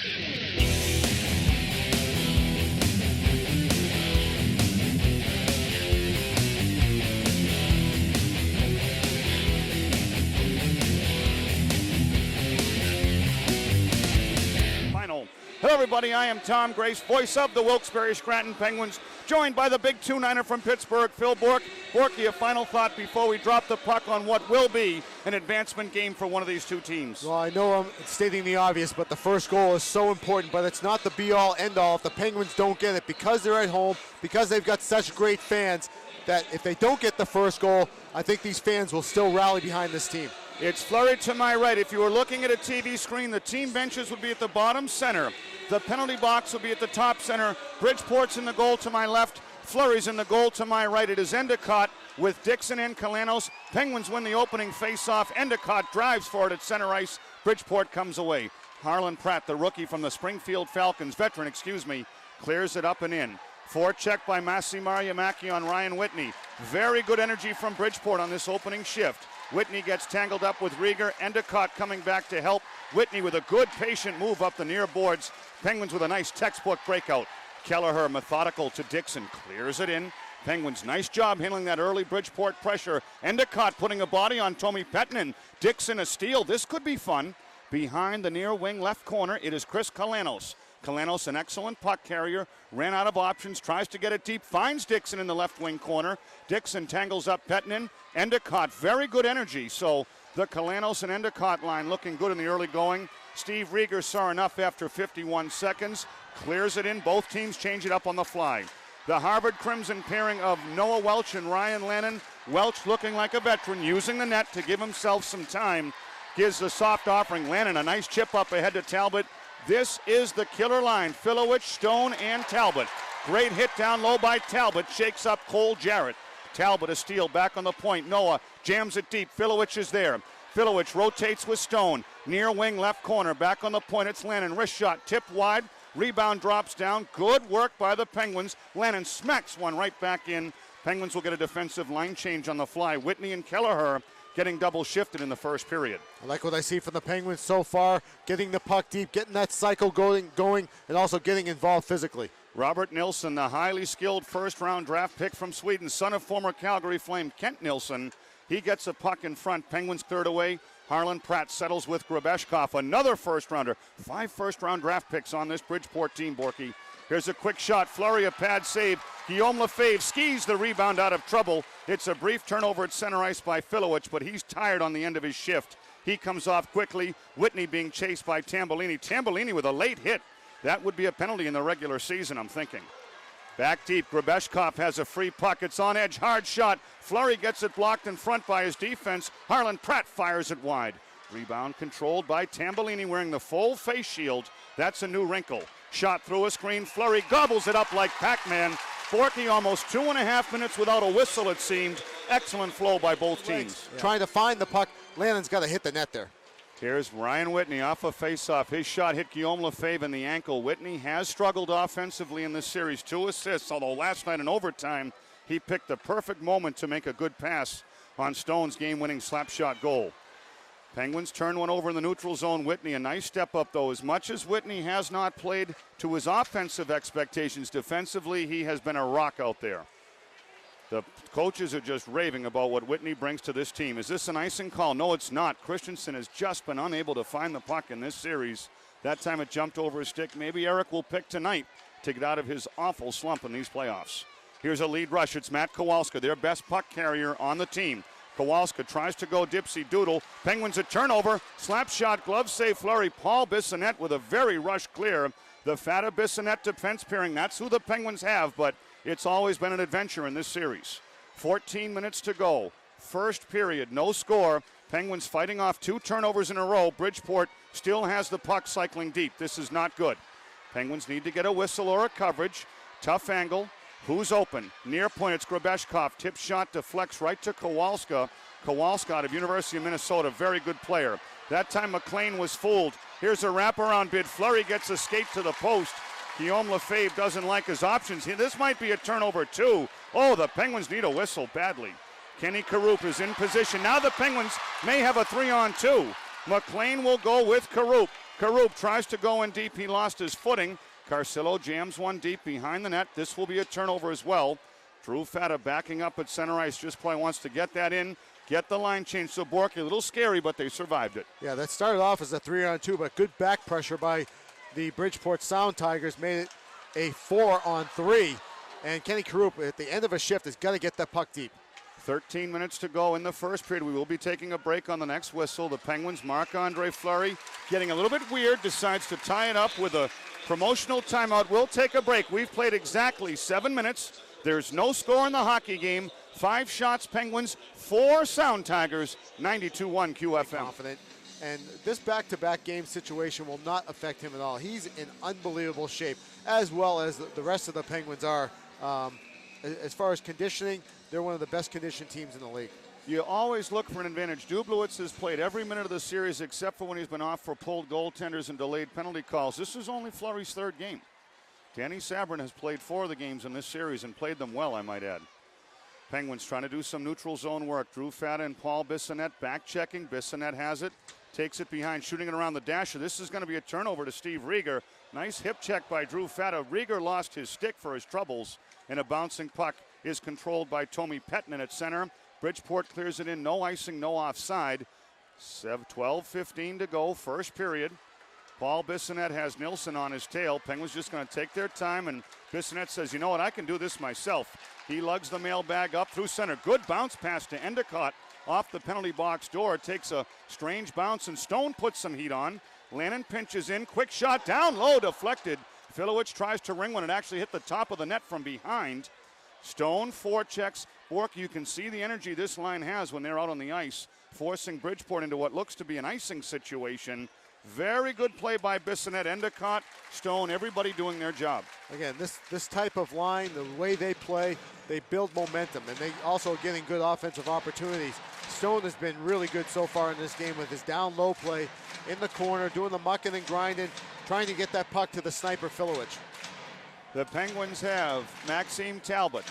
Hello, everybody. I am Tom Grace, voice of the Wilkes-Barre Scranton Penguins, joined by the big 2-9er from Pittsburgh, Phil Bourque. Borky, a final thought before we drop the puck on what will be an advancement game for one of these two teams. Well, I know I'm stating the obvious, but the first goal is so important, but it's not the be-all, end-all if the Penguins don't get it. Because they're at home, because they've got such great fans, that if they don't get the first goal, I think these fans will still rally behind this team. It's Fleury to my right. If you were looking at a TV screen, the team benches would be at the bottom center. The penalty box will be at the top center. Bridgeport's in the goal to my left. Fleury's in the goal to my right. It is Endicott with Dixon and Kalanos. Penguins win the opening face-off. Endicott drives for it at center ice. Bridgeport comes away. Harlan Pratt, the rookie from the Springfield Falcons, veteran, clears it up and in. Forecheck by Massi Mariamaki on Ryan Whitney. Very good energy from Bridgeport on this opening shift. Whitney gets tangled up with Rieger. Endicott coming back to help. Whitney with a good patient move up the near boards. Penguins with a nice textbook breakout. Kelleher methodical to Dixon. Clears it in. Penguins nice job handling that early Bridgeport pressure. Endicott putting a body on Tomi Pettinen. Dixon a steal. This could be fun. Behind the near wing left corner, it is Chris Kalanos. Kalanos, an excellent puck carrier, ran out of options, tries to get it deep, finds Dixon in the left wing corner. Dixon tangles up Pettinen. Endicott, very good energy. So the Kalanos and Endicott line looking good in the early going. Steve Rieger saw enough after 51 seconds. Clears it in. Both teams change it up on the fly. The Harvard Crimson pairing of Noah Welch and Ryan Lennon. Welch looking like a veteran, using the net to give himself some time. Gives the soft offering. Lennon a nice chip up ahead to Talbot. This is the killer line. Filowich, Stone, and Talbot. Great hit down low by Talbot. Shakes up Cole Jarrett. Talbot a steal back on the point. Noah jams it deep. Filowich is there. Filowich rotates with Stone. Near wing left corner. Back on the point. It's Lennon. Wrist shot. Tipped wide. Rebound drops down. Good work by the Penguins. Lennon smacks one right back in. Penguins will get a defensive line change on the fly. Whitney and Kelleher getting double shifted in the first period. I like what I see from the Penguins so far, getting the puck deep, getting that cycle going, and also getting involved physically. Robert Nilsson, the highly skilled first-round draft pick from Sweden, son of former Calgary Flame Kent Nilsson. He gets a puck in front. Penguins cleared away. Harlan Pratt settles with Grabeshkov, another first-rounder. 5 first-round draft picks on this Bridgeport team, Borky. Here's a quick shot. Fleury, a pad save. Guillaume Lefebvre skis the rebound out of trouble. It's a brief turnover at center ice by Filowich, but he's tired on the end of his shift. He comes off quickly. Whitney being chased by Tambolini. Tambolini with a late hit. That would be a penalty in the regular season, I'm thinking. Back deep, Grabeshkov has a free puck. It's on edge, hard shot. Fleury gets it blocked in front by his defense. Harlan Pratt fires it wide. Rebound controlled by Tambolini wearing the full face shield. That's a new wrinkle. Shot through a screen. Fleury gobbles it up like Pac-Man. Borky almost 2.5 minutes without a whistle, it seemed. Excellent flow by both teams. Yeah. Trying to find the puck. Lannon's got to hit the net there. Here's Ryan Whitney off a face-off. His shot hit Guillaume Lefebvre in the ankle. Whitney has struggled offensively in this series. 2 assists, although last night in overtime, he picked the perfect moment to make a good pass on Stone's game-winning slap shot goal. Penguins turn one over in the neutral zone. Whitney, a nice step up, though. As much as Whitney has not played to his offensive expectations, defensively, he has been a rock out there. The coaches are just raving about what Whitney brings to this team. Is this an icing call? No, it's not. Christensen has just been unable to find the puck in this series. That time it jumped over his stick. Maybe Eric will pick tonight to get out of his awful slump in these playoffs. Here's a lead rush. It's Matt Kowalska, their best puck carrier on the team. Kowalska tries to go dipsy doodle. Penguins a turnover. Slap shot, glove save Fleury. Paul Bissonnette with a very rush clear. The Fata Bissonnette defense pairing, that's who the Penguins have, but it's always been an adventure in this series. 14 minutes to go. First period, no score. Penguins fighting off 2 turnovers in a row. Bridgeport still has the puck cycling deep. This is not good. Penguins need to get a whistle or a coverage. Tough angle. Who's open? Near point, it's Grabeshkov. Tip shot deflects right to Kowalska. Kowalska out of University of Minnesota, very good player. That time McLean was fooled. Here's a wraparound bid. Fleury gets a skate to the post. Guillaume Lefebvre doesn't like his options. This might be a turnover too. Oh, the Penguins need a whistle badly. Kenny Karup is in position. Now the Penguins may have a 3-on-2. McLean will go with Karup. Karup tries to go in deep. He lost his footing. Carcillo jams one deep behind the net. This will be a turnover as well. Drew Fata backing up at center ice. Just probably wants to get that in, get the line changed. So Borky, a little scary, but they survived it. Yeah, that started off as a 3-on-2, but good back pressure by the Bridgeport Sound Tigers made it a 4-on-3. And Kenny Karup at the end of a shift has got to get that puck deep. 13 minutes to go in the first period. We will be taking a break on the next whistle. The Penguins, Marc-Andre Fleury, getting a little bit weird, decides to tie it up with a promotional timeout. We'll take a break. We've played exactly 7 minutes. There's no score in the hockey game. 5 shots Penguins, 4 Sound Tigers, 92-1 QFM. Confident. And this back-to-back game situation will not affect him at all. He's in unbelievable shape, as well as the rest of the Penguins are. As far as conditioning, they're one of the best conditioned teams in the league. You always look for an advantage. Dublowitz has played every minute of the series except for when he's been off for pulled goaltenders and delayed penalty calls. This is only Fleury's 3rd game. Danny Sabrin has played 4 of the games in this series and played them well, I might add. Penguins trying to do some neutral zone work. Drew Fata and Paul Bissonnette back checking. Bissonnette has it, takes it behind, shooting it around the dasher. This is going to be a turnover to Steve Rieger. Nice hip check by Drew Fata. Rieger lost his stick for his troubles, and a bouncing puck is controlled by Tommy Pettinen at center. Bridgeport clears it in, no icing, no offside. 12:15 to go, first period. Paul Bissonnette has Nilsson on his tail. Penguins just going to take their time, and Bissonnette says, you know what, I can do this myself. He lugs the mailbag up through center. Good bounce pass to Endicott off the penalty box door. Takes a strange bounce, and Stone puts some heat on. Lannon pinches in, quick shot down low, deflected. Filowich tries to ring when it actually hit the top of the net from behind. Stone forechecks. Bork, you can see the energy this line has when they're out on the ice, forcing Bridgeport into what looks to be an icing situation. Very good play by Bissonnette, Endicott, Stone, everybody doing their job. Again, this type of line, the way they play, they build momentum, and they also getting good offensive opportunities. Stone has been really good so far in this game with his down low play in the corner, doing the mucking and grinding, trying to get that puck to the sniper Filowich. The Penguins have Maxime Talbot,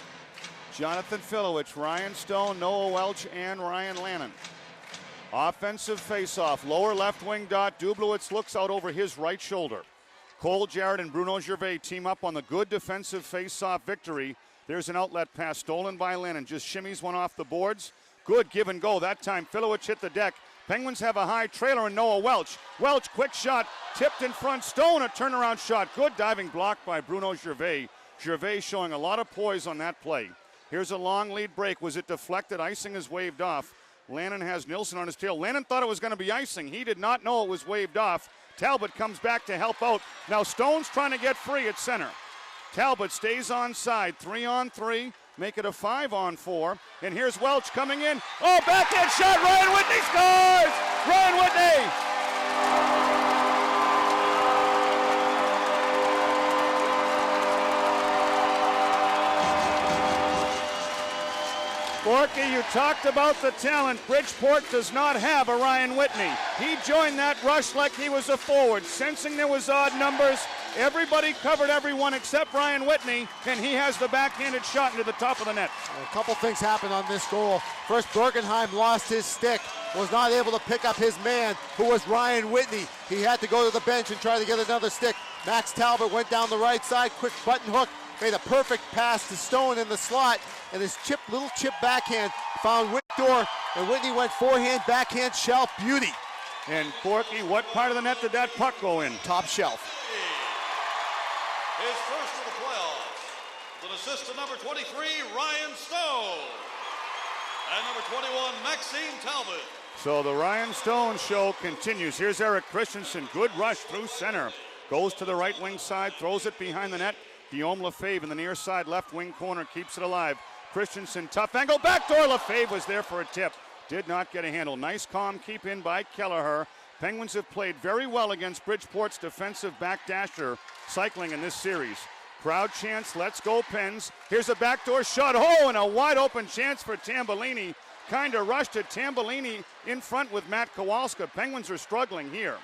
Jonathan Filowich, Ryan Stone, Noah Welch, and Ryan Lannon. Offensive faceoff, lower left wing dot. Dublowitz looks out over his right shoulder. Cole Jarrett and Bruno Gervais team up on the good defensive faceoff victory. There's an outlet pass stolen by Lannon. Just shimmies one off the boards. Good give and go. That time Filowich hit the deck. Penguins have a high trailer and Noah Welch. Welch, quick shot, tipped in front. Stone, a turnaround shot. Good diving block by Bruno Gervais. Gervais showing a lot of poise on that play. Here's a long lead break. Was it deflected? Icing is waved off. Lannon has Nilsson on his tail. Lannon thought it was going to be icing. He did not know it was waved off. Talbot comes back to help out. Now Stone's trying to get free at center. Talbot stays on side. 3-on-3. Make it a 5-on-4. And here's Welch coming in. Oh, backhand shot. Ryan Whitney scores! Ryan Whitney! Borky, you talked about the talent. Bridgeport does not have a Ryan Whitney. He joined that rush like he was a forward, sensing there was odd numbers. Everybody covered everyone except Ryan Whitney, and he has the backhanded shot into the top of the net. A couple things happened on this goal. First, Bergenheim lost his stick, was not able to pick up his man, who was Ryan Whitney. He had to go to the bench and try to get another stick. Max Talbot went down the right side, quick button hook, made a perfect pass to Stone in the slot, and his little chip backhand found Whitney door, and Whitney went forehand, backhand, shelf, beauty. And Borky, what part of the net did that puck go in? Top shelf. His first of the playoffs, with assist to number 23, Ryan Stone, and number 21, Maxime Talbot. So the Ryan Stone show continues. Here's Eric Christensen, good rush through center. Goes to the right wing side, throws it behind the net. Guillaume Lefebvre in the near side left wing corner keeps it alive. Christensen, tough angle, backdoor. Lefebvre was there for a tip. Did not get a handle. Nice calm keep in by Kelleher. Penguins have played very well against Bridgeport's defensive backdasher cycling in this series. Crowd chants, let's go Pens. Here's a backdoor shot. Oh, and a wide open chance for Tambellini. Kind of rushed it. Tambellini in front with Matt Kowalska. Penguins are struggling here.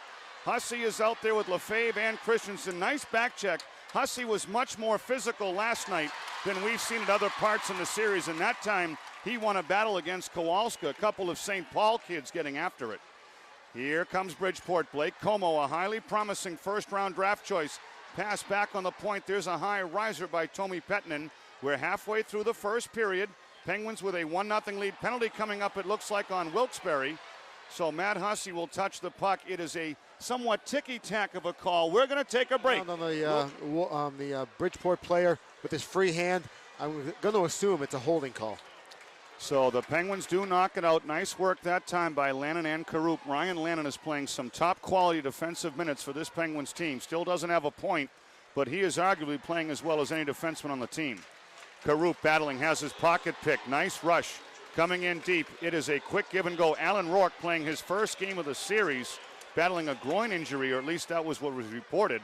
Hussey is out there with Lefebvre and Christensen. Nice back check. Hussey was much more physical last night than we've seen at other parts in the series, and that time he won a battle against Kowalska, a couple of St. Paul kids getting after it. Here comes Bridgeport. Blake Como, a highly promising first-round draft choice. Pass back on the point. There's a high riser by Tomi Pettinen. We're halfway through the first period. Penguins with a 1-0 lead. Penalty coming up, it looks like, on Wilkes-Barre. So Matt Hussey will touch the puck. It is a somewhat ticky-tack of a call. We're going to take a break. On the Bridgeport player with his free hand, I'm going to assume it's a holding call. So the Penguins do knock it out. Nice work that time by Lannon and Karup. Ryan Lannon is playing some top-quality defensive minutes for this Penguins team. Still doesn't have a point, but he is arguably playing as well as any defenseman on the team. Karup battling, has his pocket pick. Nice rush. Coming in deep. It is a quick give and go. Alan Rourke playing his first game of the series, battling a groin injury, or at least that was what was reported.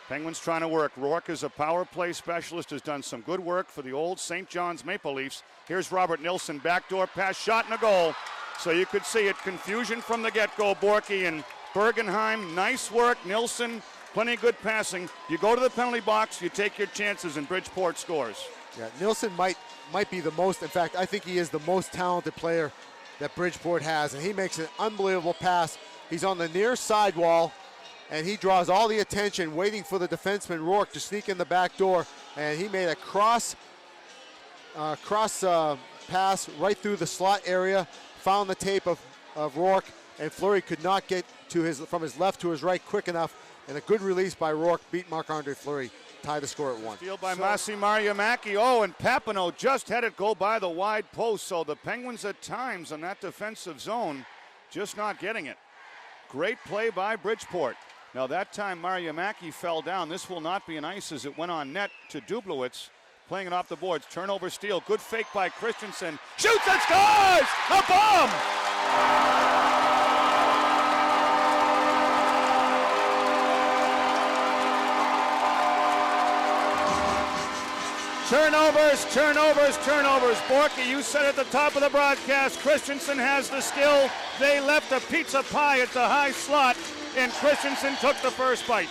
Penguins trying to work. Rourke is a power play specialist, has done some good work for the old St. John's Maple Leafs. Here's Robert Nilsson, backdoor pass, shot and a goal. So you could see it, confusion from the get-go. Borky and Bergenheim, nice work. Nilsson, plenty of good passing. You go to the penalty box, you take your chances, and Bridgeport scores. Yeah, Nilsson might be the most, in fact, I think he is the most talented player that Bridgeport has, and he makes an unbelievable pass. He's on the near sidewall, and he draws all the attention, waiting for the defenseman Rourke to sneak in the back door, and he made a cross pass right through the slot area, found the tape of Rourke, and Fleury could not get from his left to his right quick enough, and a good release by Rourke beat Marc-Andre Fleury, tie the score at 1. Steal by Masi Mariamaki. Oh, and Papineau just had it go by the wide post, so the Penguins at times on that defensive zone just not getting it. Great play by Bridgeport. Now that time Mariamaki fell down. This will not be an ice as it went on net to Dublowitz. Playing it off the boards. Turnover steal. Good fake by Christensen. Shoots and scores! A bomb! Turnovers. Borky, you said at the top of the broadcast, Christensen has the skill. They left a pizza pie at the high slot, and Christensen took the first bite.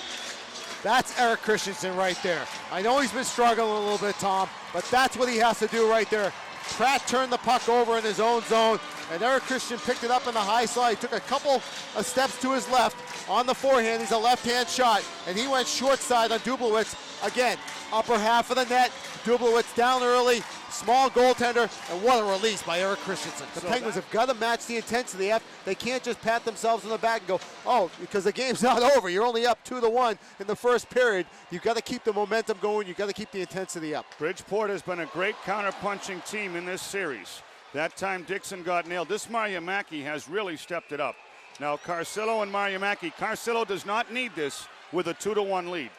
That's Eric Christensen right there. I know he's been struggling a little bit, Tom, but that's what he has to do right there. Pratt turned the puck over in his own zone, and Eric Christensen picked it up in the high slot. He took a couple of steps to his left on the forehand. He's a left-hand shot, and he went short side on Dublowitz. Again, upper half of the net. Dublowitz down early, small goaltender, and what a release by Eric Christensen. The Penguins have got to match the intensity. They can't just pat themselves on the back and go, oh, because the game's not over. You're only up 2-1 in the first period. You've got to keep the momentum going. You've got to keep the intensity up. Bridgeport has been a great counter-punching team in this series. That time Dixon got nailed. This Mariamaki has really stepped it up. Now Carcillo and Mariamaki. Carcillo does not need this with a 2-1 lead.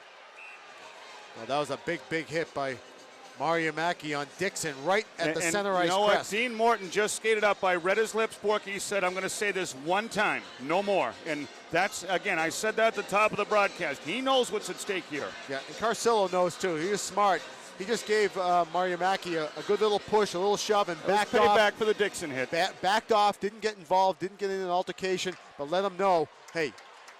Well, that was a big hit by Mariamaki on Dixon right at the center ice crest. You know crest. what? Dean Morton just skated up. I read his lips. Borky said, I'm going to say this one time, no more. And that's, again, I said that at the top of the broadcast. He knows what's at stake here. Yeah, and Carcillo knows too. He was smart. He just gave Mariamaki a good little push, a little shove, and backed off. Payback for the Dixon hit. Backed off, didn't get involved, didn't get in an altercation, but let him know, hey,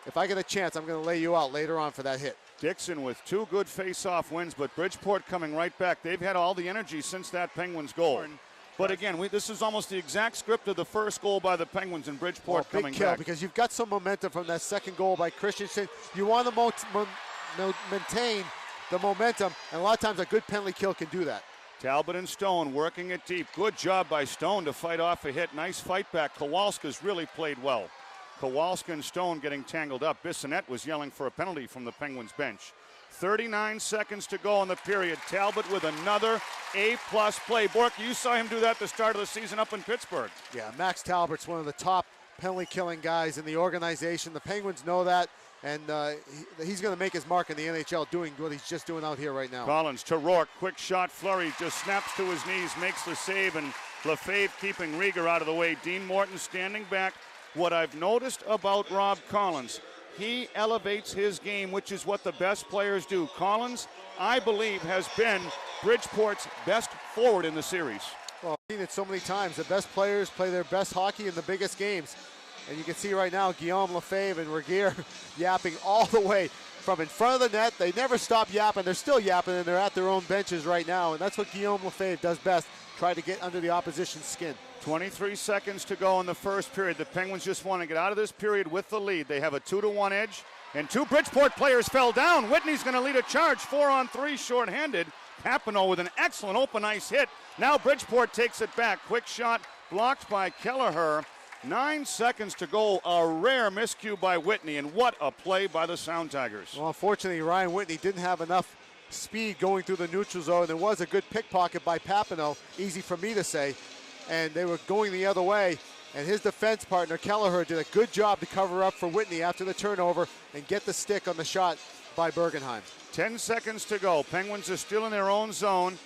if I get a chance, I'm going to lay you out later on for that hit. Dixon with 2 good face-off wins, but Bridgeport coming right back. They've had all the energy since that Penguins goal. But again, this is almost the exact script of the first goal by the Penguins, and Bridgeport coming big kill, back. Because you've got some momentum from that second goal by Christensen. You want to maintain the momentum, and a lot of times a good penalty kill can do that. Talbot and Stone working it deep. Good job by Stone to fight off a hit. Nice fight back. Kowalska's really played well. Kowalska and Stone getting tangled up. Bissonnette was yelling for a penalty from the Penguins bench. 39 seconds to go in the period. Talbot with another A-plus play. Bork, you saw him do that at the start of the season up in Pittsburgh. Yeah, Max Talbot's one of the top penalty-killing guys in the organization. The Penguins know that, and he's going to make his mark in the NHL doing what he's just doing out here right now. Collins to Rourke. Quick shot. Fleury just snaps to his knees, makes the save, and Lefebvre keeping Rieger out of the way. Dean Morton standing back. What I've noticed about Rob Collins, he elevates his game, which is what the best players do. Collins, I believe, has been Bridgeport's best forward in the series. Well, I've seen it so many times. The best players play their best hockey in the biggest games. And you can see right now Guillaume Lefebvre and Regier yapping all the way from in front of the net. They never stop yapping. They're still yapping, and they're at their own benches right now. And that's what Guillaume Lefebvre does best, try to get under the opposition's skin. 23 seconds to go in the first period. The Penguins just want to get out of this period with the lead. They have a 2-1 edge, and two Bridgeport players fell down. Whitney's going to lead a charge, 4-on-3 shorthanded. Papineau with an excellent open ice hit. Now Bridgeport takes it back. Quick shot blocked by Kelleher. 9 seconds to go. A rare miscue by Whitney, and what a play by the Sound Tigers. Well, unfortunately, Ryan Whitney didn't have enough speed going through the neutral zone. There was a good pickpocket by Papineau, easy for me to say, and they were going the other way, and his defense partner, Kelleher, did a good job to cover up for Whitney after the turnover and get the stick on the shot by Bergenheim. 10 seconds to go. Penguins are still in their own zone.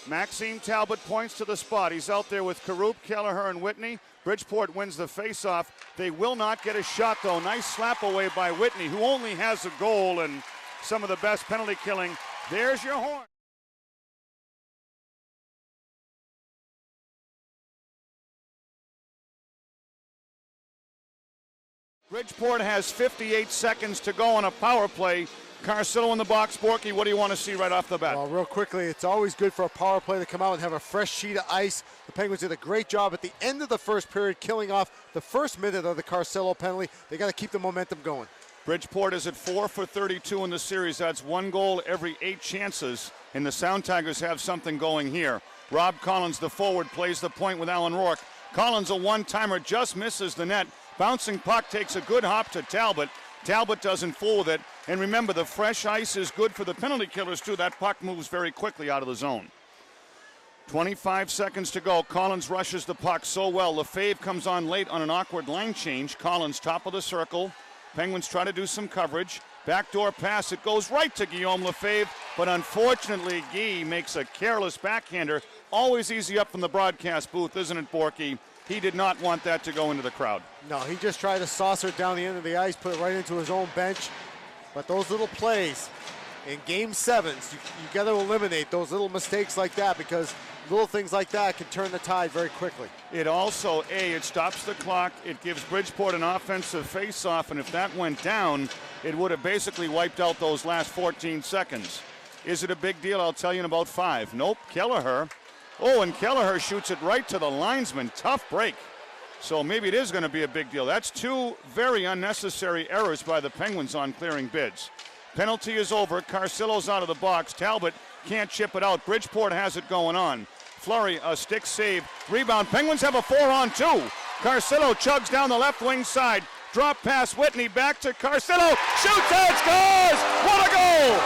Maxime Talbot points to the spot. He's out there with Karup, Kelleher, and Whitney. Bridgeport wins the faceoff. They will not get a shot, though. Nice slap away by Whitney, who only has a goal and some of the best penalty killing. There's your horn. Bridgeport has 58 seconds to go on a power play. Carcillo in the box. Borky, what do you want to see right off the bat? Well, real quickly, it's always good for a power play to come out and have a fresh sheet of ice. The Penguins did a great job at the end of the first period, killing off the first minute of the Carcillo penalty. They got to keep the momentum going. Bridgeport is at 4 for 32 in the series. That's one goal every 8 chances, and the Sound Tigers have something going here. Rob Collins, the forward, plays the point with Alan Rourke. Collins, a one-timer, just misses the net. Bouncing puck takes a good hop to Talbot. Talbot doesn't fool with it. And remember, the fresh ice is good for the penalty killers, too. That puck moves very quickly out of the zone. 25 seconds to go. Collins rushes the puck so well. Lefebvre comes on late on an awkward line change. Collins, top of the circle. Penguins try to do some coverage. Backdoor pass. It goes right to Guillaume Lefebvre. But unfortunately, Guy makes a careless backhander. Always easy up from the broadcast booth, isn't it, Borky? He did not want that to go into the crowd. No, he just tried to saucer it down the end of the ice, put it right into his own bench. But those little plays in game sevens, you got to eliminate those little mistakes like that, because little things like that can turn the tide very quickly. It also, it stops the clock. It gives Bridgeport an offensive face-off, and if that went down, it would have basically wiped out those last 14 seconds. Is it a big deal? I'll tell you in about 5. Nope, Kelleher. Oh, and Kelleher shoots it right to the linesman. Tough break. So maybe it is going to be a big deal. That's 2 very unnecessary errors by the Penguins on clearing bids. Penalty is over. Carcillo's out of the box. Talbot can't chip it out. Bridgeport has it going on. Fleury, a stick save. Rebound. Penguins have a 4-on-2. Carcillo chugs down the left wing side. Drop pass. Whitney back to Carcillo. Shoots and scores! What a goal!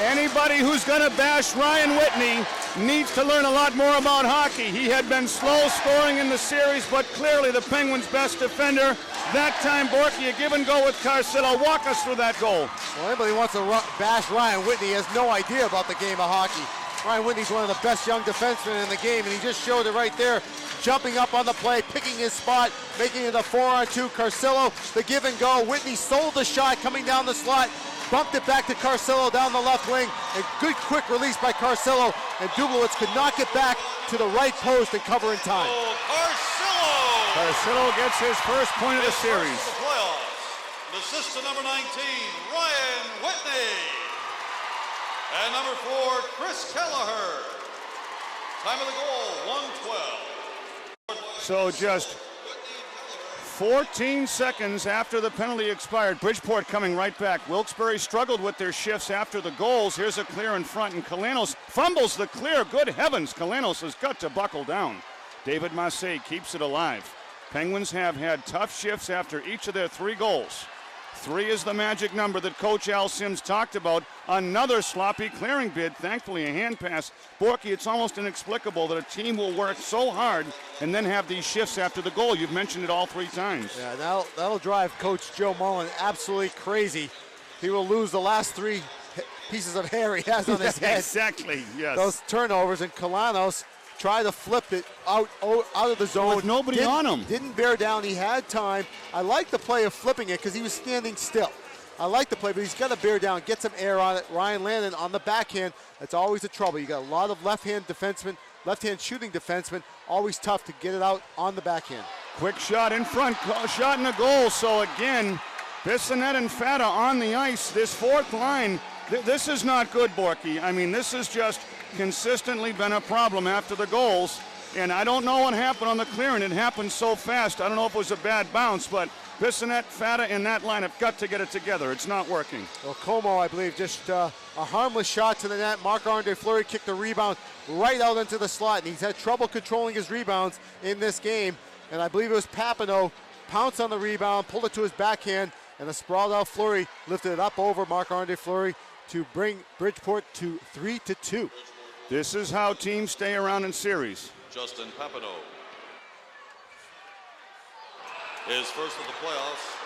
Anybody who's going to bash Ryan Whitney needs to learn a lot more about hockey. He had been slow scoring in the series, but clearly the Penguins' best defender. That time, Borky, a give and go with Carcillo. Walk us through that goal. Well, anybody wants to bash Ryan Whitney has no idea about the game of hockey. Ryan Whitney's one of the best young defensemen in the game, and he just showed it right there. Jumping up on the play, picking his spot, making it a 4-on-2. Carcillo, the give and go. Whitney sold the shot coming down the slot. Bumped it back to Carcillo down the left wing. A good quick release by Carcillo, and Dublowitz could not get back to the right post and cover in time. Oh, Carcillo! Carcillo gets his first point of the series. First of the playoffs. And assist to number 19, Ryan Whitney. And number 4, Chris Kelleher. Time of the goal, 1:12. So just 14 seconds after the penalty expired, Bridgeport coming right back. Wilkes-Barre struggled with their shifts after the goals. Here's a clear in front, and Kalanos fumbles the clear. Good heavens, Kalanos has got to buckle down. David Massé keeps it alive. Penguins have had tough shifts after each of their 3 goals. 3 is the magic number that Coach Al Sims talked about. Another sloppy clearing bid, thankfully a hand pass. Borky, it's almost inexplicable that a team will work so hard and then have these shifts after the goal. You've mentioned it all 3 times. Yeah, that'll drive Coach Joe Mullen absolutely crazy. He will lose the last 3 pieces of hair he has on his head. Exactly, yes. Those turnovers, and Kalanos tried to flip it out of the zone. With nobody on him. Didn't bear down. He had time. I like the play of flipping it because he was standing still. I like the play, but he's got to bear down, get some air on it. Ryan Landon on the backhand, that's always the trouble. You got a lot of left-hand defensemen, left-hand shooting defensemen, always tough to get it out on the backhand. Quick shot in front, shot and a goal. So again, Bissonette and Fata on the ice. This fourth line, this is not good, Borky. I mean, this has just consistently been a problem after the goals. And I don't know what happened on the clearing. It happened so fast. I don't know if it was a bad bounce, but Bissonette, Fata, and that line have got to get it together. It's not working. Well, Como, I believe, just a harmless shot to the net. Marc-Andre Fleury kicked the rebound right out into the slot, and he's had trouble controlling his rebounds in this game. And I believe it was Papineau pounced on the rebound, pulled it to his backhand, and the sprawled out Fleury lifted it up over Marc-Andre Fleury to bring Bridgeport to 3-2. This is how teams stay around in series. Justin Papineau. His first of the playoffs.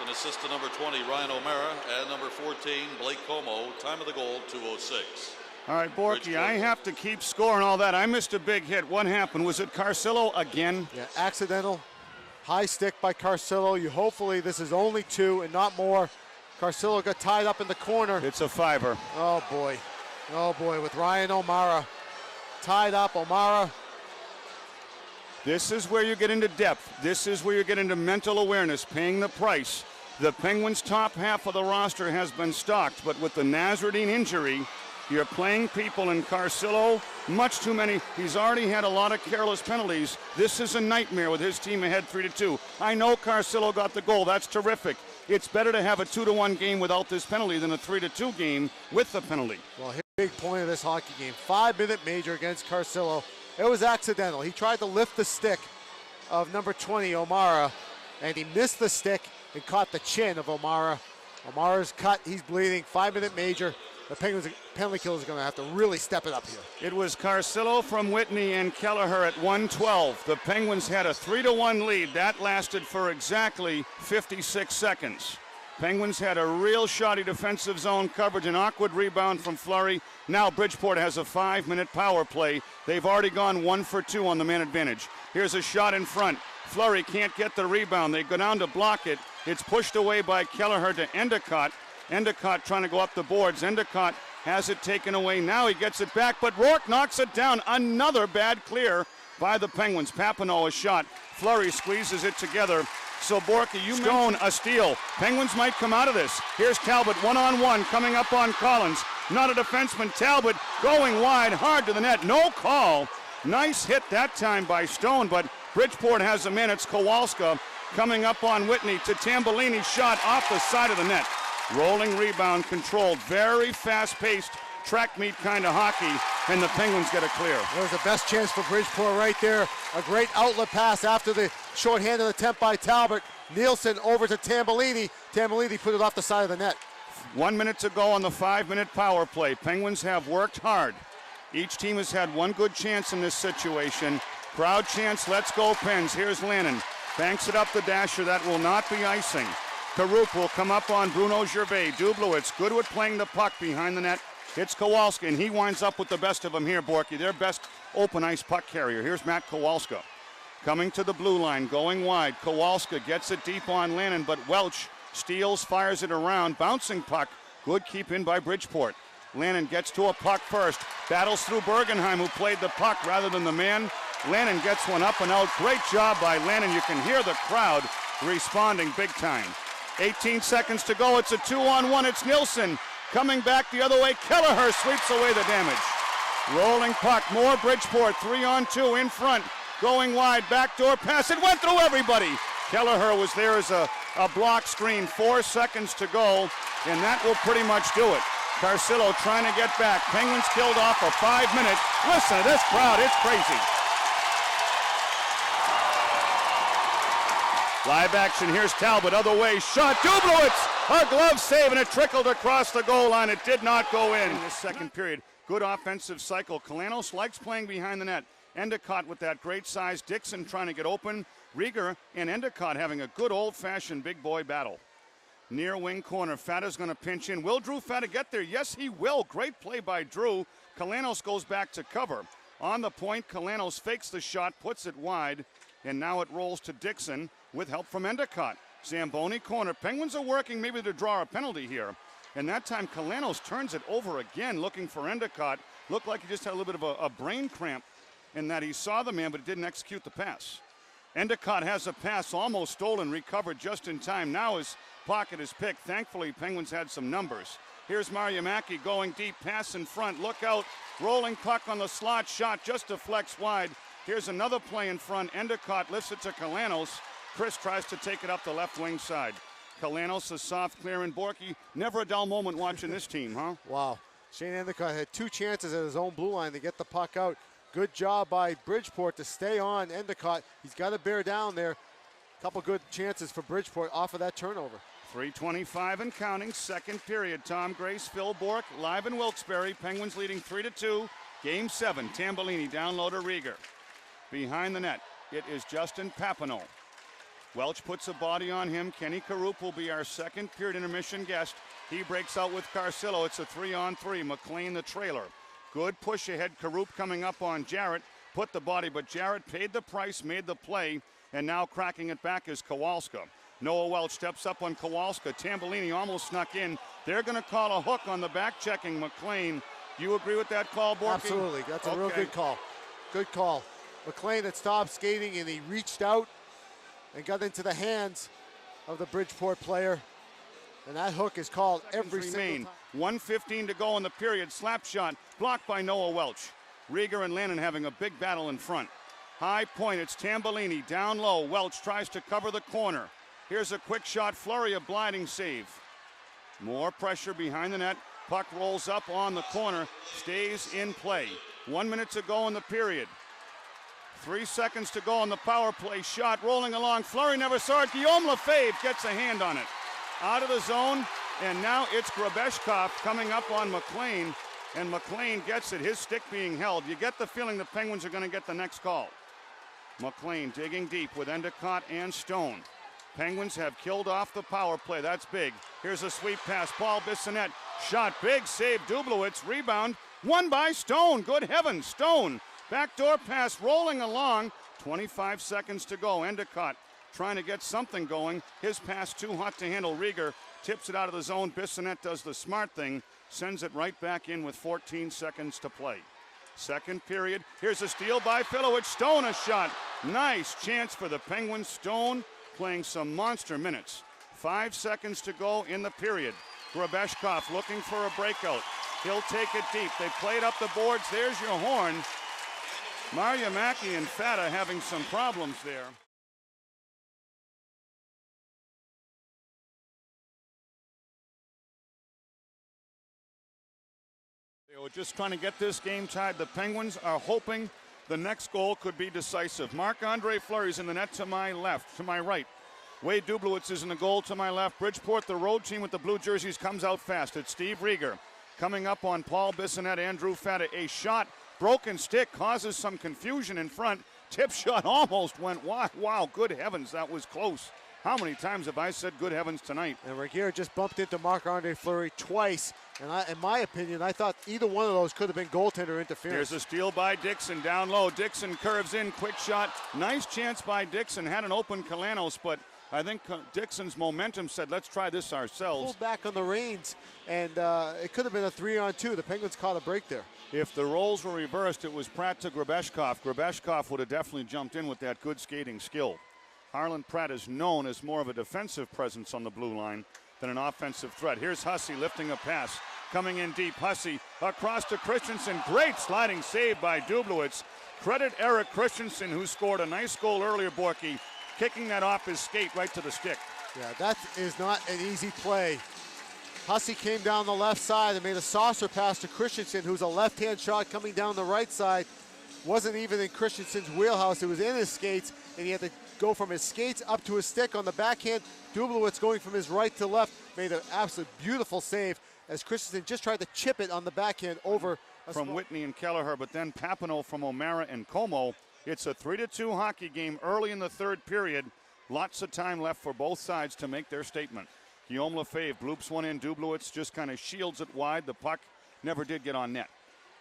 An assist to number 20, Ryan O'Mara, and number 14, Blake Como. Time of the goal, 2:06. All right, Borky, I have to keep score and all that. I missed a big hit. What happened? Was it Carcillo again? Yeah, accidental high stick by Carcillo. Hopefully this is only 2 and not more. Carcillo got tied up in the corner. It's a 5er. Oh boy, with Ryan O'Mara tied up. O'Mara. This is where you get into depth. This is where you get into mental awareness, paying the price. The Penguins' top half of the roster has been stocked, but with the Nasreddine injury, you're playing people in Carcillo, much too many. He's already had a lot of careless penalties. This is a nightmare with his team ahead 3-2. I know Carcillo got the goal. That's terrific. It's better to have a 2-1 game without this penalty than a 3-2 game with the penalty. Well, here's the big point of this hockey game. 5-minute major against Carcillo. It was accidental. He tried to lift the stick of number 20, O'Mara, and he missed the stick and caught the chin of O'Mara. O'Mara's cut. He's bleeding. 5-minute major. The Penguins penalty killers are going to have to really step it up here. It was Carcillo from Whitney and Kelleher at 1:12. The Penguins had a 3-1 lead. That lasted for exactly 56 seconds. Penguins had a real shoddy defensive zone coverage, an awkward rebound from Fleury. Now Bridgeport has a 5-minute power play. They've already gone 1 for 2 on the man advantage. Here's a shot in front. Fleury can't get the rebound. They go down to block it. It's pushed away by Kelleher to Endicott. Endicott trying to go up the boards. Endicott has it taken away. Now he gets it back, but Rourke knocks it down. Another bad clear by the Penguins. Papineau a shot. Fleury squeezes it together. So, Borky, you mentioned a steal. Penguins might come out of this. Here's Talbot one-on-one coming up on Collins. Not a defenseman. Talbot going wide, hard to the net. No call. Nice hit that time by Stone, but Bridgeport has a man. It's Kowalska coming up on Whitney to Tambellini. Shot off the side of the net. Rolling rebound controlled. Very fast-paced track meet kind of hockey, and the Penguins get a clear. There's the best chance for Bridgeport right there. A great outlet pass after the shorthanded attempt by Talbot. Nielsen over to Tambellini. Tambellini put it off the side of the net. 1 minute to go on the 5-minute power play. Penguins have worked hard. Each team has had one good chance in this situation. Crowd chants, let's go Pens. Here's Lannon. Banks it up the dasher. That will not be icing. Karuk will come up on Bruno Gervais. Dublowitz, good with playing the puck behind the net. It's Kowalska, and he winds up with the best of them here, Borky. Their best open ice puck carrier. Here's Matt Kowalska. Coming to the blue line, going wide. Kowalska gets it deep on Lannon, but Welch steals, fires it around. Bouncing puck. Good keep in by Bridgeport. Lannon gets to a puck first. Battles through Bergenheim, who played the puck rather than the man. Lannon gets one up and out. Great job by Lannon. You can hear the crowd responding big time. 18 seconds to go. It's a 2-on-1. It's Nielsen. Coming back the other way, Kelleher sweeps away the damage. Rolling puck, more Bridgeport, 3-on-2 in front. Going wide, backdoor pass, it went through everybody. Kelleher was there as a block screen, 4 seconds to go, and that will pretty much do it. Carcillo trying to get back. Penguins killed off a 5-minute. Listen to this crowd, it's crazy. Live action, here's Talbot, other way, shot, Dublowitz! A glove save, and it trickled across the goal line. It did not go in this second period. Good offensive cycle. Kalanos likes playing behind the net. Endicott with that great size. Dixon trying to get open. Rieger and Endicott having a good old-fashioned big boy battle. Near wing corner, Fata's going to pinch in. Will Drew Fata get there? Yes, he will. Great play by Drew. Kalanos goes back to cover. On the point, Kalanos fakes the shot, puts it wide, and now it rolls to Dixon with help from Endicott. Zamboni corner. Penguins are working maybe to draw a penalty here. And that time, Kalanos turns it over again, looking for Endicott. Looked like he just had a little bit of a brain cramp in that he saw the man, but didn't execute the pass. Endicott has a pass almost stolen, recovered just in time. Now as pocket is picked. Thankfully, Penguins had some numbers. Here's Mariamaki going deep, pass in front. Look out, rolling puck on the slot, shot just deflects wide. Here's another play in front. Endicott lifts it to Kalanos. Chris tries to take it up the left wing side. Kalanos, a soft clear, and Borky. Never a dull moment watching this team, huh? Wow. Shane Endicott had 2 chances at his own blue line to get the puck out. Good job by Bridgeport to stay on Endicott. He's got to bear down there. Couple good chances for Bridgeport off of that turnover. 3:25 and counting, second period. Tom Grace, Phil Bork, live in Wilkes-Barre. Penguins leading 3-2. Game 7, Tambellini down low to Rieger. Behind the net, it is Justin Papineau. Welch puts a body on him. Kenny Karup will be our second period intermission guest. He breaks out with Carcillo. It's a 3-on-3. McLean the trailer. Good push ahead. Karup coming up on Jarrett. Put the body, but Jarrett paid the price, made the play, and now cracking it back is Kowalska. Noah Welch steps up on Kowalska. Tambellini almost snuck in. They're going to call a hook on the back-checking McLean. Do you agree with that call, Borky? Absolutely. That's a real good call. Good call. McLean had stopped skating, and he reached out and got into the hands of the Bridgeport player. And that hook is called every single time. 1:15 to go in the period. Slap shot blocked by Noah Welch. Rieger and Lannon having a big battle in front. High point, it's Tambellini down low. Welch tries to cover the corner. Here's a quick shot, flurry, a blinding save. More pressure behind the net. Puck rolls up on the corner, stays in play. 1 minute to go in the period. 3 seconds to go on the power play shot. Rolling along, Fleury never saw it. Guillaume Lefebvre gets a hand on it. Out of the zone, and now it's Grabeshkov coming up on McLean, and McLean gets it, his stick being held. You get the feeling the Penguins are going to get the next call. McLean digging deep with Endicott and Stone. Penguins have killed off the power play. That's big. Here's a sweep pass. Paul Bissonnette. Shot. Big save. Dublowitz. Rebound. Won by Stone. Good heavens. Stone. Backdoor pass rolling along. 25 seconds to go. Endicott trying to get something going. His pass too hot to handle. Rieger tips it out of the zone. Bissonnette does the smart thing. Sends it right back in with 14 seconds to play. Second period. Here's a steal by Filowich. Stone a shot. Nice chance for the Penguins. Stone playing some monster minutes. 5 seconds to go in the period. Grabeshkov looking for a breakout. He'll take it deep. They played up the boards. There's your horn. Mariamaki and Fata having some problems there. They were just trying to get this game tied. The Penguins are hoping the next goal could be decisive. Marc-Andre Fleury's in the net to my left, to my right. Wade Dublowitz is in the goal to my left. Bridgeport, the road team with the blue jerseys, comes out fast. It's Steve Rieger coming up on Paul Bissonnette, Andrew Fata. A shot, broken stick, causes some confusion in front. Tip shot almost went wide. Wow, good heavens, that was close. How many times have I said good heavens tonight? And Rieger just bumped into Marc-Andre Fleury twice. And in my opinion, I thought either one of those could have been goaltender interference. There's a steal by Dixon down low. Dixon curves in, quick shot. Nice chance by Dixon. Had an open Kalanos, but I think Dixon's momentum said, let's try this ourselves. Pulled back on the reins, and it could have been a 3-on-2. The Penguins caught a break there. If the roles were reversed, it was Pratt to Grabeshkov. Grabeshkov would have definitely jumped in with that good skating skill. Harlan Pratt is known as more of a defensive presence on the blue line than an offensive threat. Here's Hussey lifting a pass. Coming in deep, Hussey across to Christensen. Great sliding save by Dublowitz. Credit Eric Christensen, who scored a nice goal earlier, Borky, kicking that off his skate right to the stick. Yeah, that is not an easy play. Hussey came down the left side and made a saucer pass to Christensen, who's a left-hand shot coming down the right side. Wasn't even in Christensen's wheelhouse. It was in his skates, and he had to go from his skates up to his stick on the backhand. Dublowitz going from his right to left made an absolute beautiful save as Christensen just tried to chip it on the backhand over. From Whitney and Kelleher, but then Papineau from O'Mara and Como. It's a 3-2 hockey game early in the third period. Lots of time left for both sides to make their statement. Guillaume Lefebvre bloops one in. Dublowitz just kind of shields it wide. The puck never did get on net.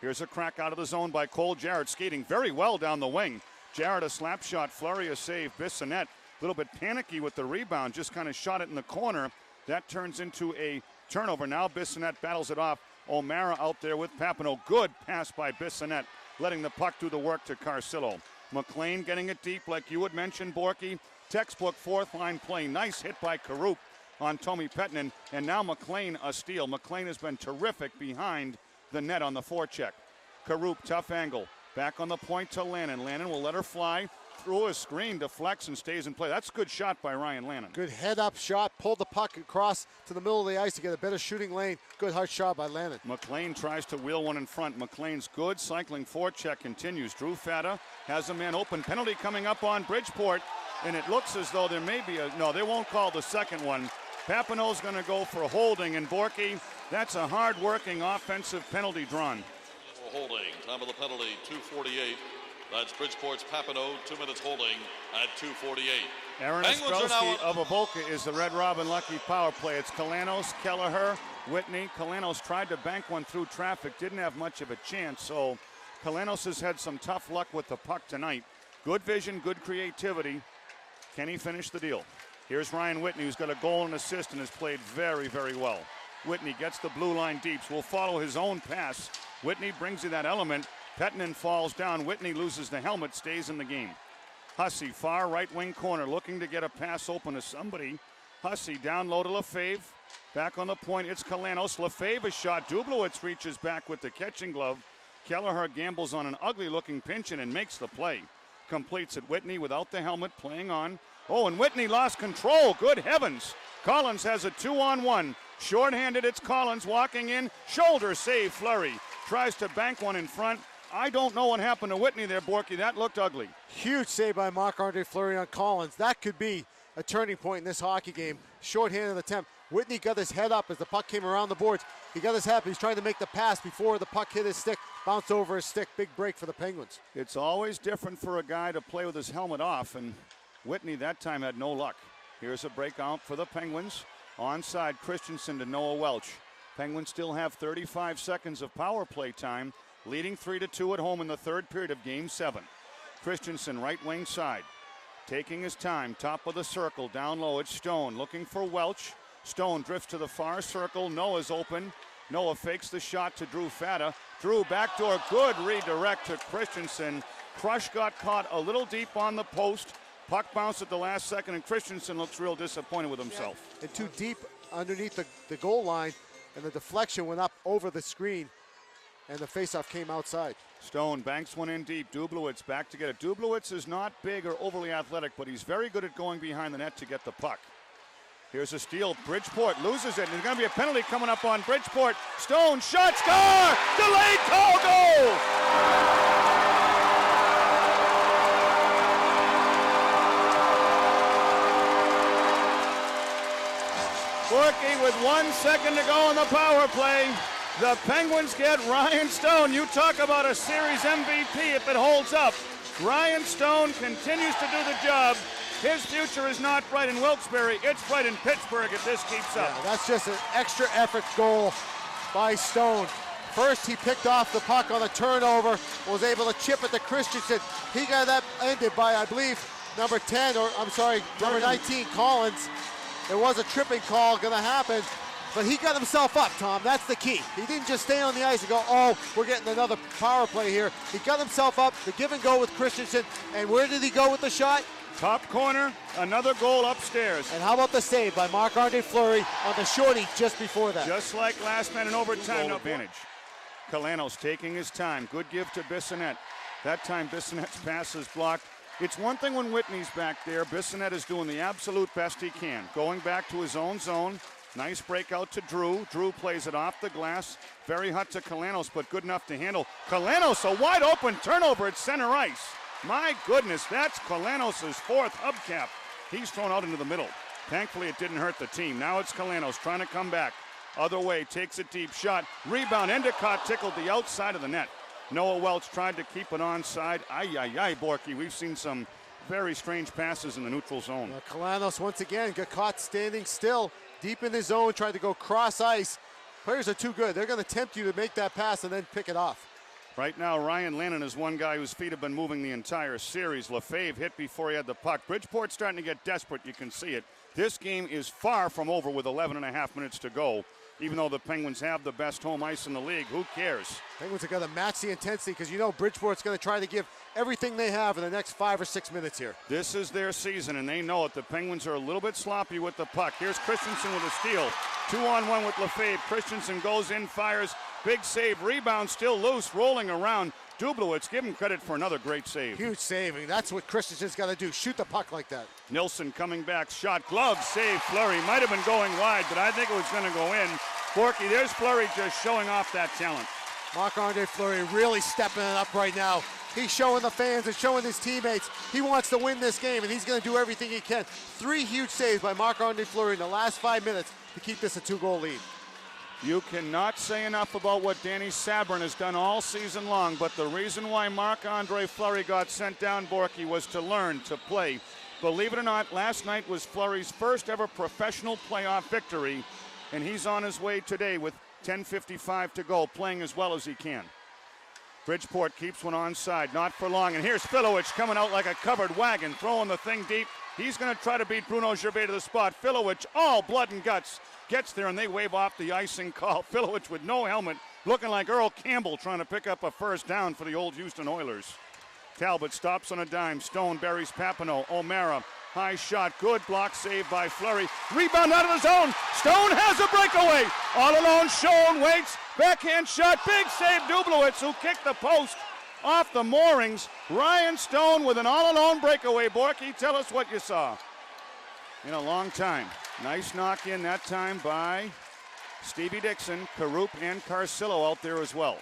Here's a crack out of the zone by Cole Jarrett, skating very well down the wing. Jarrett a slap shot, Fleury a save. Bissonnette a little bit panicky with the rebound, just kind of shot it in the corner. That turns into a turnover. Now Bissonnette battles it off. O'Mara out there with Papineau. Good pass by Bissonnette, letting the puck do the work to Carcillo. McLean getting it deep like you had mentioned, Borky. Textbook fourth line play. Nice hit by Karup. on Tommy Pettinen, and now McLean a steal. McLean has been terrific behind the net on the forecheck. Karup, tough angle. Back on the point to Lannon. Lannon will let her fly through a screen, deflects and stays in play. That's a good shot by Ryan Lannon. Good head-up shot, pulled the puck across to the middle of the ice to get a better shooting lane. Good hard shot by Lannon. McLean tries to wheel one in front. McLean's good cycling forecheck continues. Drew Fata has a man open. Penalty coming up on Bridgeport, and it looks as though there may be no, they won't call the second one. Papineau's going to go for holding, and Borky, that's a hard-working offensive penalty drawn. Holding, time of the penalty, 2:48. That's Bridgeport's Papineau, 2 minutes holding at 2:48. Aaron Penguins are now Ostrowski of Avoca is the Red Robin lucky power play. It's Kalanos, Kelleher, Whitney. Kalanos tried to bank one through traffic, didn't have much of a chance, so Kalanos has had some tough luck with the puck tonight. Good vision, good creativity. Can he finish the deal? Here's Ryan Whitney, who's got a goal and assist and has played very, very well. Whitney gets the blue line deeps, will follow his own pass. Whitney brings you that element. Pettinen falls down. Whitney loses the helmet, stays in the game. Hussey, far right wing corner, looking to get a pass open to somebody. Hussey down low to Lefebvre. Back on the point, it's Kalanos. Lefebvre, a shot. Dublowitz reaches back with the catching glove. Kelleher gambles on an ugly-looking pinch and makes the play. Completes it. Whitney without the helmet, playing on. Oh, and Whitney lost control. Good heavens. Collins has a 2-on-1. Short-handed, it's Collins walking in. Shoulder save, Fleury. Tries to bank one in front. I don't know what happened to Whitney there, Borky. That looked ugly. Huge save by Marc-Andre Fleury on Collins. That could be a turning point in this hockey game. Short-handed attempt. Whitney got his head up as the puck came around the boards. He got his head up. He's trying to make the pass before the puck hit his stick. Bounced over his stick. Big break for the Penguins. It's always different for a guy to play with his helmet off, and Whitney that time had no luck. Here's a breakout for the Penguins. Onside, Christensen to Noah Welch. Penguins still have 35 seconds of power play time, leading 3-2 at home in the third period of Game 7. Christensen, right wing side, taking his time, top of the circle, down low, it's Stone, looking for Welch. Stone drifts to the far circle, Noah's open. Noah fakes the shot to Drew Fata. Drew backdoor, good redirect to Christensen. Crush got caught a little deep on the post. Puck bounced at the last second, and Christensen looks real disappointed with himself. Yeah, and too deep underneath the goal line, and the deflection went up over the screen, and the faceoff came outside. Stone banks one in deep. Dublowitz back to get it. Dublowitz is not big or overly athletic, but he's very good at going behind the net to get the puck. Here's a steal. Bridgeport loses it, and there's going to be a penalty coming up on Bridgeport. Stone, shot, score! Delayed call, goal! Borky with 1 second to go on the power play. The Penguins get Ryan Stone. You talk about a series MVP if it holds up. Ryan Stone continues to do the job. His future is not bright in Wilkes-Barre. It's bright in Pittsburgh if this keeps up. Yeah, that's just an extra effort goal by Stone. First, he picked off the puck on a turnover, was able to chip it to Christensen. He got that ended by, I believe, number 19, Collins. There was a tripping call going to happen, but he got himself up, Tom. That's the key. He didn't just stay on the ice and go, oh, we're getting another power play here. He got himself up, the give and go with Christensen, and where did he go with the shot? Top corner, another goal upstairs. And how about the save by Marc-Andre Fleury on the shorty just before that? Just like last man in overtime, no advantage. Kalanos taking his time. Good give to Bissonnette. That time Bissonnette's pass is blocked. It's one thing when Whitney's back there. Bissonnette is doing the absolute best he can. Going back to his own zone. Nice breakout to Drew. Drew plays it off the glass. Very hot to Kalanos, but good enough to handle. Kalanos, a wide open turnover at center ice. My goodness, that's Kalanos' fourth hubcap. He's thrown out into the middle. Thankfully, it didn't hurt the team. Now it's Kalanos trying to come back. Other way, takes a deep shot. Rebound, Endicott tickled the outside of the net. Noah Welch tried to keep it onside. Ay, Borky. We've seen some very strange passes in the neutral zone. Kalanos once again got caught standing still, deep in his zone, tried to go cross ice. Players are too good. They're going to tempt you to make that pass and then pick it off. Right now, Ryan Lannon is one guy whose feet have been moving the entire series. Lefebvre hit before he had the puck. Bridgeport's starting to get desperate. You can see it. This game is far from over with 11 and a half minutes to go. Even though the Penguins have the best home ice in the league, who cares? Penguins are going to match the intensity because you know Bridgeport's going to try to give everything they have in the next 5 or 6 minutes here. This is their season, and they know it. The Penguins are a little bit sloppy with the puck. Here's Christensen with a steal. 2-on-1 with Lefebvre. Christensen goes in, fires. Big save. Rebound still loose, rolling around. Dublowitz, give him credit for another great save. Huge saving. That's what Christensen's got to do. Shoot the puck like that. Nilsson coming back. Shot, glove, save. Fleury might have been going wide, but I think it was going to go in. Borky, there's Fleury just showing off that talent. Marc-Andre Fleury really stepping it up right now. He's showing the fans and showing his teammates he wants to win this game, and he's going to do everything he can. 3 huge saves by Marc-Andre Fleury in the last 5 minutes to keep this a 2-goal lead. You cannot say enough about what Danny Sabourin has done all season long, but the reason why Marc-Andre Fleury got sent down, Borky, was to learn to play. Believe it or not, last night was Fleury's first ever professional playoff victory, and he's on his way today with 10:55 to go, playing as well as he can. Bridgeport keeps one onside, not for long, and here's Filowich coming out like a covered wagon, throwing the thing deep. He's going to try to beat Bruno Gervais to the spot. Filowich, all blood and guts, gets there, and they wave off the icing call. Filowich with no helmet, looking like Earl Campbell trying to pick up a first down for the old Houston Oilers. Talbot stops on a dime. Stone buries Papineau. O'Mara, high shot, good block save by Fleury. Rebound out of the zone. Stone has a breakaway. All alone, Schoen waits. Backhand shot, big save, Dublowitz, who kicked the post off the moorings. Ryan Stone with an all-alone breakaway. Borky, tell us what you saw. In a long time. Nice knock in that time by Stevie Dixon, Karup, and Carcillo out there as well.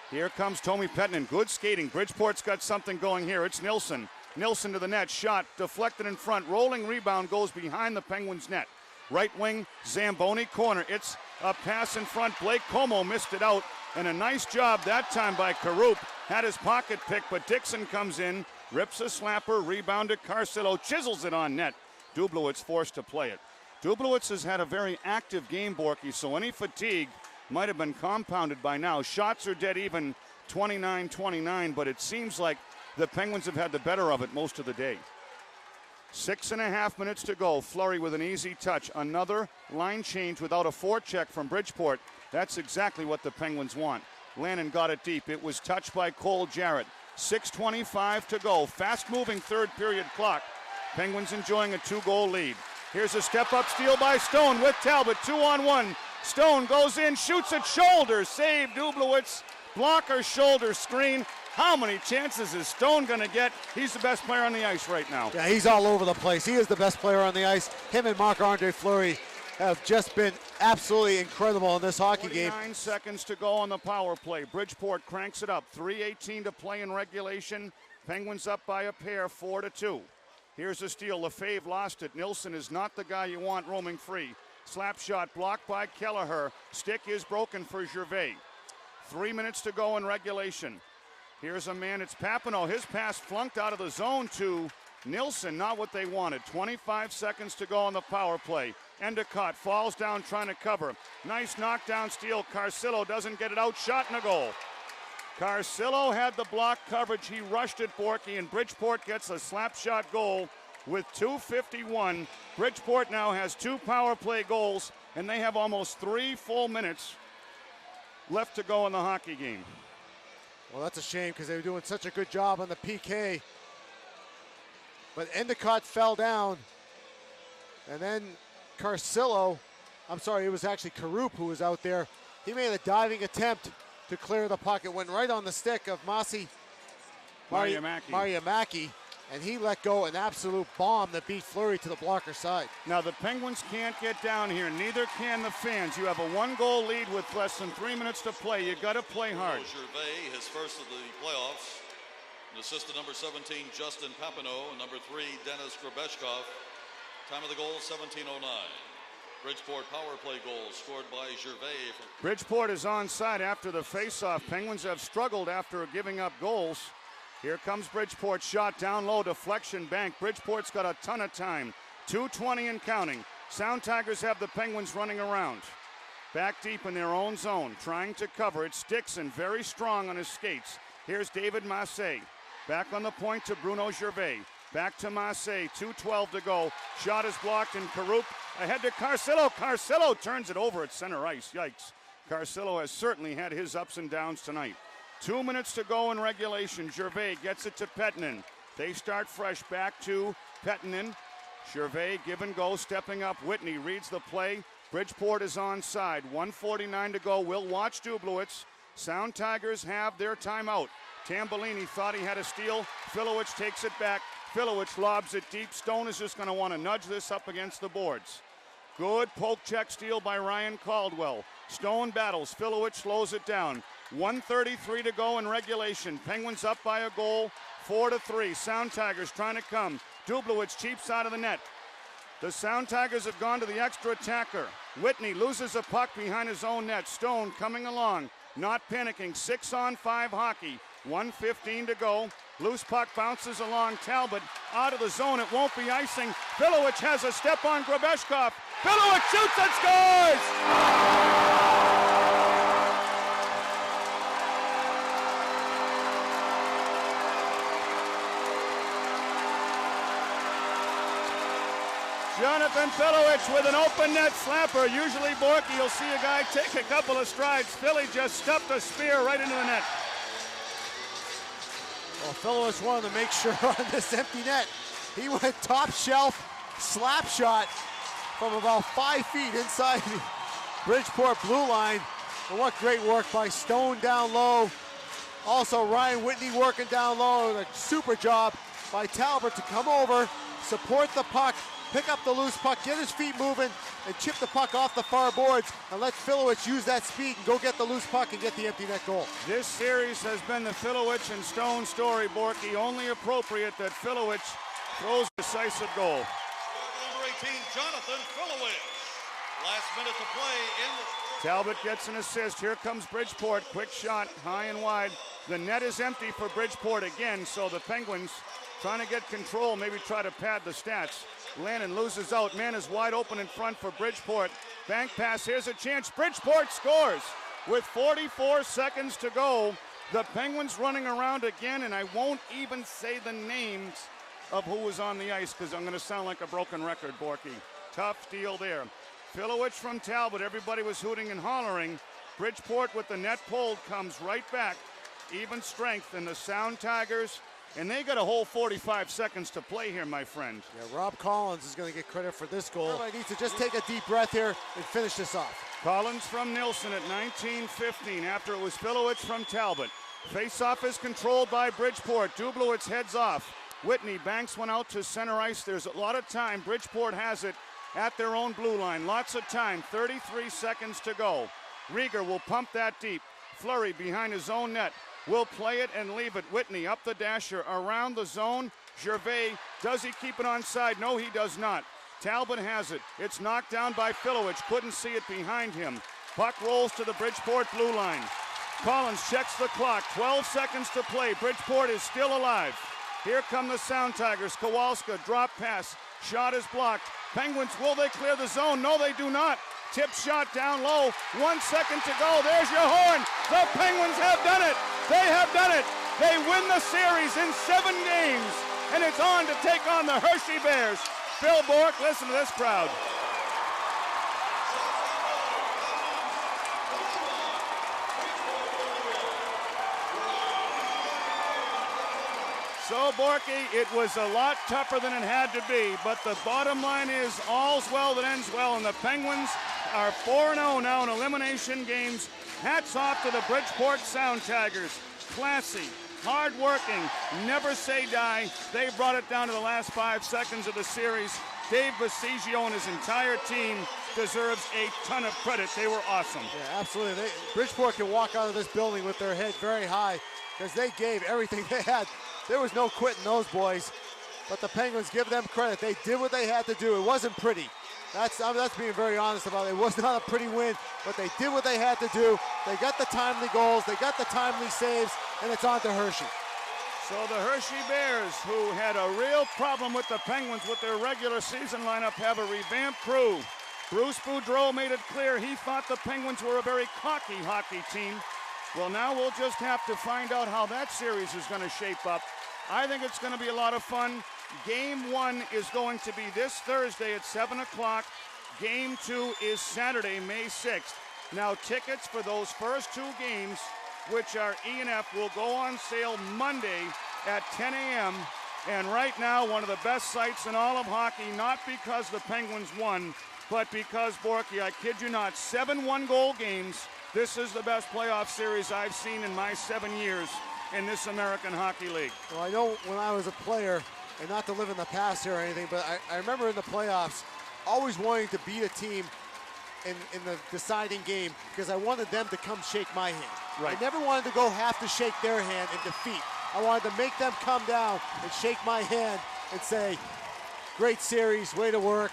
Here comes Tommy Pettinen. Good skating. Bridgeport's got something going here. It's Nilsson. Nilsson to the net. Shot deflected in front. Rolling rebound goes behind the Penguins' net. Right wing, Zamboni corner. It's a pass in front. Blake Como missed it out. And a nice job that time by Karup. Had his pocket picked, but Dixon comes in, rips a slapper, rebound to Carcillo, chisels it on net. Dublowitz forced to play it. Dublowitz has had a very active game, Borky, so any fatigue might have been compounded by now. Shots are dead even, 29-29, but it seems like the Penguins have had the better of it most of the day. 6.5 minutes to go. Fleury with an easy touch. Another line change without a forecheck from Bridgeport. That's exactly what the Penguins want. Lannon got it deep. It was touched by Cole Jarrett. 6:25 to go. Fast-moving third period clock. Penguins enjoying a 2-goal lead. Here's a step-up steal by Stone with Talbot. 2-on-1. Stone goes in, shoots at shoulder. Save Dublowitz. Blocker shoulder screen. How many chances is Stone going to get? He's the best player on the ice right now. Yeah, he's all over the place. He is the best player on the ice. Him and Marc-Andre Fleury have just been absolutely incredible in this hockey game. 49 seconds to go on the power play. Bridgeport cranks it up. 3:18 to play in regulation. Penguins up by a pair, 4-2. Here's a steal. Lefebvre lost it. Nilsson is not the guy you want roaming free. Slap shot blocked by Kelleher. Stick is broken for Gervais. 3 minutes to go in regulation. Here's a man, it's Papineau. His pass flunked out of the zone to Nilsson, not what they wanted. 25 seconds to go on the power play. Endicott falls down trying to cover. Nice knockdown steal. Carcillo doesn't get it out. Shot and a goal. Carcillo had the block coverage. He rushed it, Borky, and Bridgeport gets a slap shot goal with 2:51. Bridgeport now has 2 power play goals, and they have almost 3 full minutes left to go in the hockey game. Well, that's a shame because they were doing such a good job on the PK. But Endicott fell down. And then Carcillo, I'm sorry, it was actually Karup who was out there. He made a diving attempt to clear the puck. It went right on the stick of Mariamaki. And he let go an absolute bomb that beat Fleury to the blocker side. Now the Penguins can't get down here. Neither can the fans. You have a 1-goal lead with less than 3 minutes to play. You got to play hard. Gervais, his first of the playoffs. And assistant number 17, Justin Papineau. And number 3, Dennis Grabeshkov. Time of the goal, 17:09. Bridgeport power play goal scored by Gervais. Bridgeport is onside after the faceoff. Penguins have struggled after giving up goals. Here comes Bridgeport, shot down low, deflection bank. Bridgeport's got a ton of time. 2:20 and counting. Sound Tigers have the Penguins running around. Back deep in their own zone, trying to cover. It's Dixon, very strong on his skates. Here's David Massé. Back on the point to Bruno Gervais. Back to Massey, 2:12 to go. Shot is blocked, and Karup ahead to Carcillo. Carcillo turns it over at center ice. Yikes. Carcillo has certainly had his ups and downs tonight. 2 minutes to go in regulation. Gervais gets it to Pettinen. They start fresh. Back to Pettinen. Gervais give and go, stepping up. Whitney reads the play. Bridgeport is onside. 1:49 to go. We'll watch Dublowitz. Sound Tigers have their timeout. Tambellini thought he had a steal. Filowich takes it back. Filowich lobs it deep. Stone is just going to want to nudge this up against the boards. Good poke check steal by Ryan Caldwell. Stone battles. Filowich slows it down. 1:33 to go in regulation. Penguins up by a goal, 4-3. Sound Tigers trying to come. Dublowitz cheap side of the net. The Sound Tigers have gone to the extra attacker. Whitney loses a puck behind his own net. Stone coming along, not panicking. 6-on-5 hockey. 1:15 to go. Loose puck bounces along. Talbot out of the zone. It won't be icing. Filowich has a step on Grabeshkov. Filowich shoots and scores! Jonathan Filowich with an open net slapper. Usually, Borky, you'll see a guy take a couple of strides. Philly just stuffed a spear right into the net. Well, Filowich wanted to make sure on this empty net. He went top shelf, slap shot from about 5 feet inside the Bridgeport blue line. And what great work by Stone down low. Also, Ryan Whitney working down low. A super job by Talbot to come over, support the puck, pick up the loose puck, get his feet moving, and chip the puck off the far boards, and let Filowich use that speed and go get the loose puck and get the empty net goal. This series has been the Filowich and Stone story, Borky. Only appropriate that Filowich throws a decisive goal. Number 18, Jonathan Filowich. Last minute to play in the... Talbot gets an assist. Here comes Bridgeport. Quick shot, high and wide. The net is empty for Bridgeport again, so the Penguins trying to get control, maybe try to pad the stats. Lannon loses out. Man is wide open in front for Bridgeport. Bank pass. Here's a chance. Bridgeport scores with 44 seconds to go. The Penguins running around again, and I won't even say the names of who was on the ice because I'm going to sound like a broken record, Borky. Tough deal there. Filowich from Talbot. Everybody was hooting and hollering. Bridgeport with the net pulled comes right back. Even strength in the Sound Tigers. And they got a whole 45 seconds to play here, my friend. Yeah, Rob Collins is going to get credit for this goal. Everybody needs to just take a deep breath here and finish this off. Collins from Nilsson at 19:15 after it was Filowich from Talbot. Face-off is controlled by Bridgeport. Dublowitz heads off. Whitney banks one out to center ice. There's a lot of time. Bridgeport has it at their own blue line. Lots of time. 33 seconds to go. Rieger will pump that deep. Fleury behind his own net. Will play it and leave it. Whitney up the dasher around the zone. Gervais, does he keep it onside? No, he does not. Talbot has it. It's knocked down by Filowich. Couldn't see it behind him. Puck rolls to the Bridgeport blue line. Collins checks the clock. 12 seconds to play. Bridgeport is still alive. Here come the Sound Tigers. Kowalska, drop pass. Shot is blocked. Penguins, will they clear the zone? No, they do not. Tip shot down low. 1 second to go. There's your horn. The Penguins have done it. They have done it. They win the series in 7 games. And it's on to take on the Hershey Bears. Phil Bourque, listen to this crowd. So, Borky, it was a lot tougher than it had to be, but the bottom line is all's well that ends well, and the Penguins are 4-0 now in elimination games. Hats off to the Bridgeport Sound Tigers. Classy, hard-working, never say die. They brought it down to the last 5 seconds of the series. Dave Bassigio and his entire team deserves a ton of credit. They were awesome. Yeah, absolutely. Bridgeport can walk out of this building with their head very high because they gave everything they had. There was no quitting those boys, but the Penguins, give them credit. They did what they had to do. It wasn't pretty. That's being very honest about it. It was not a pretty win, but they did what they had to do. They got the timely goals, they got the timely saves, and it's on to Hershey. So the Hershey Bears, who had a real problem with the Penguins with their regular season lineup, have a revamped crew. Bruce Boudreau made it clear he thought the Penguins were a very cocky hockey team. Well, now we'll just have to find out how that series is going to shape up. I think it's going to be a lot of fun. Game 1 is going to be this Thursday at 7 o'clock. Game 2 is Saturday, May 6th. Now, tickets for those first 2 games, which are E and F, will go on sale Monday at 10 a.m. And right now, one of the best sights in all of hockey, not because the Penguins won, but because, Borky, I kid you not, 7 one-goal games. This is the best playoff series I've seen in my 7 years in this American Hockey League. Well, I know when I was a player, and not to live in the past here or anything, but I remember in the playoffs always wanting to beat a team in the deciding game because I wanted them to come shake my hand. Right. I never wanted to have to shake their hand in defeat. I wanted to make them come down and shake my hand and say, great series, way to work,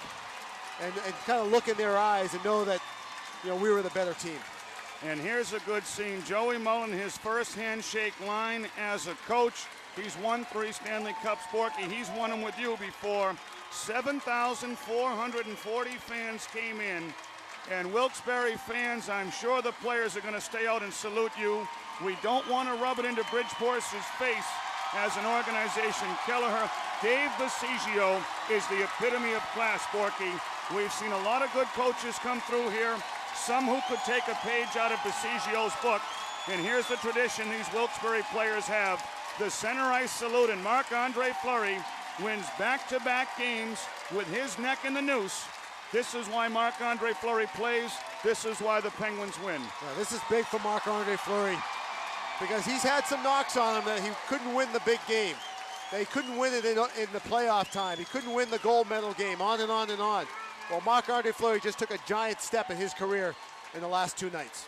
and kind of look in their eyes and know that, we were the better team. And here's a good scene. Joey Mullen, his first handshake line as a coach. He's won 3 Stanley Cups, Borky. He's won them with you before. 7,440 fans came in. And Wilkes-Barre fans, I'm sure the players are going to stay out and salute you. We don't want to rub it into Bridgeport's face as an organization. Kelleher, Dave Bassigio is the epitome of class, Borky. We've seen a lot of good coaches come through here, some who could take a page out of Bassigio's book. And here's the tradition these Wilkes-Barre players have. The center ice salute, and Marc-Andre Fleury wins back-to-back games with his neck in the noose. This is why Marc-Andre Fleury plays. This is why the Penguins win. Yeah, this is big for Marc-Andre Fleury because he's had some knocks on him that he couldn't win the big game. That he couldn't win it in the playoff time. He couldn't win the gold medal game, on and on and on. Well, Marc-Andre Fleury just took a giant step in his career in the last 2 nights.